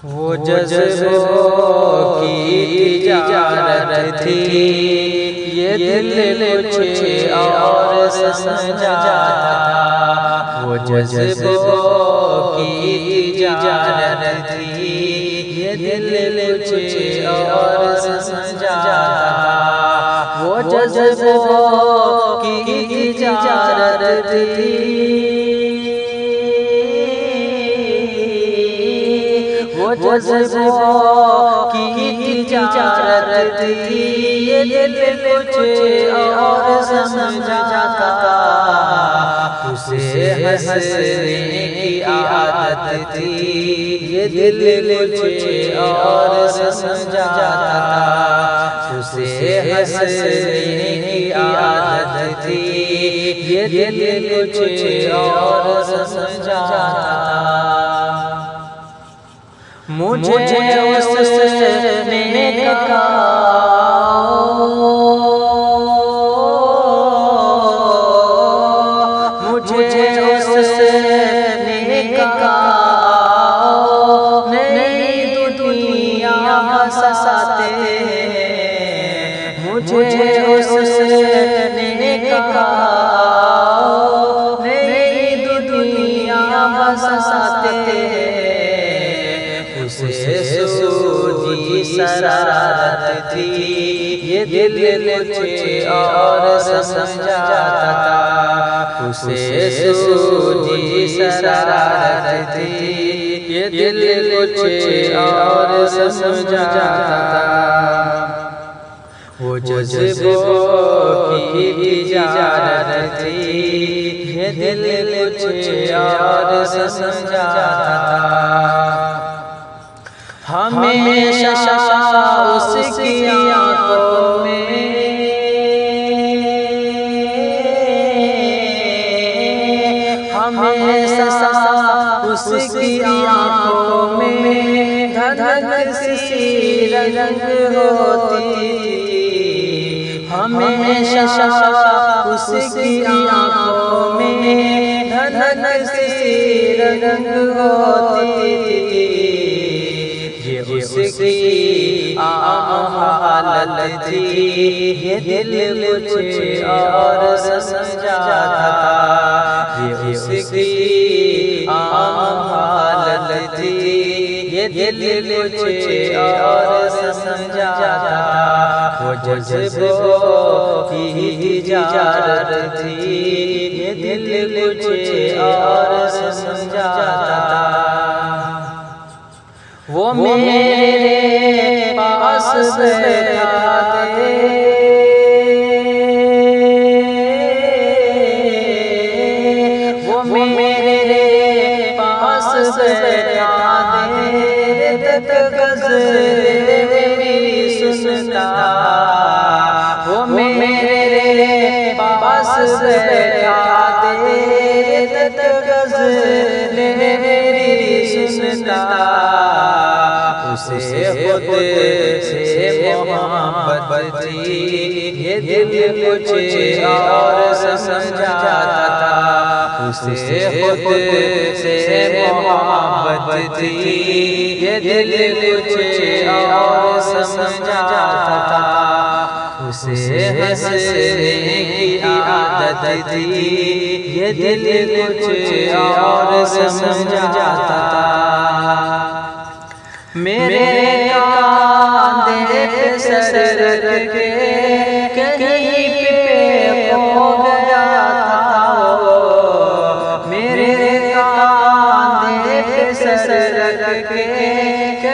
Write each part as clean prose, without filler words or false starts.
वो जज्बों की तिजारत थी, ये दिल कुछ और समझा था। वो जज्बों की तिजारत थी, ये दिल कुछ और समझा था। वो जज्बों की तिजारत थी, वो जज्बों की तिजारत थी, ये दिल कुछ और समझा था। उसे हंसने की आदत थी, ये दिल कुछ और समझा था। उसे हंसने की आदत थी, ये दिल कुछ और समझा था। मुझे उसने कहा, मुझे उसने कहा, नई दुनिया बसाते हैं। मुझे उसने कहा, नई दुनिया बसाते हैं। उसे सूझी शरारत थी, ये दिल कुछ और समझा था। उसे सूझी शरारत थी, ये दिल कुछ और समझा था। वो जज्बों की तिजारत थी, ये दिल कुछ और समझा था। हमेशा उसकी आँखों में, हमेशा उसकी आँखों में धधक सी रंग होती थी। हमेशा उसकी आँखों में धधक सी रंग होती थी। उसकी आम हालत थी, ये दिल कुछ और समझा था। ये उसकी आम हालत थी, ये दिल कुछ और समझा था। वो जज्बों की तिजारत थी, ये दिल कुछ और समझा था। वो मेरे पास बैठा दे, वो मेरे पास बैठा दे, तक गज़ल मेरी सुनता। वो मेरे पास बैठा दे, तक गज़ल मेरी सुनता। उसे खुद से मोहब्बत थी, ये दिल कुछ और समझा था। उसे खुद से मोहब्बत थी, ये दिल कुछ और समझा था। उसे हंसने की आदत थी, ये दिल कुछ और समझा था। मेरे कांधे पे सर रख के कहीं पे खो गया था वो। मेरे कांधे पे सर रख के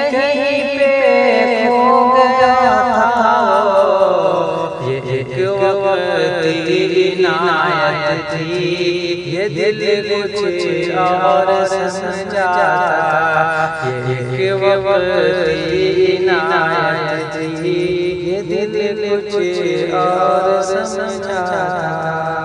कहीं पे खो गया था वो। ये एक वक्ती इनायत थी, ये दिल कुछ और समझा था। ये एक वक्ती इनायत थी, ये दिल कुछ और समझा था।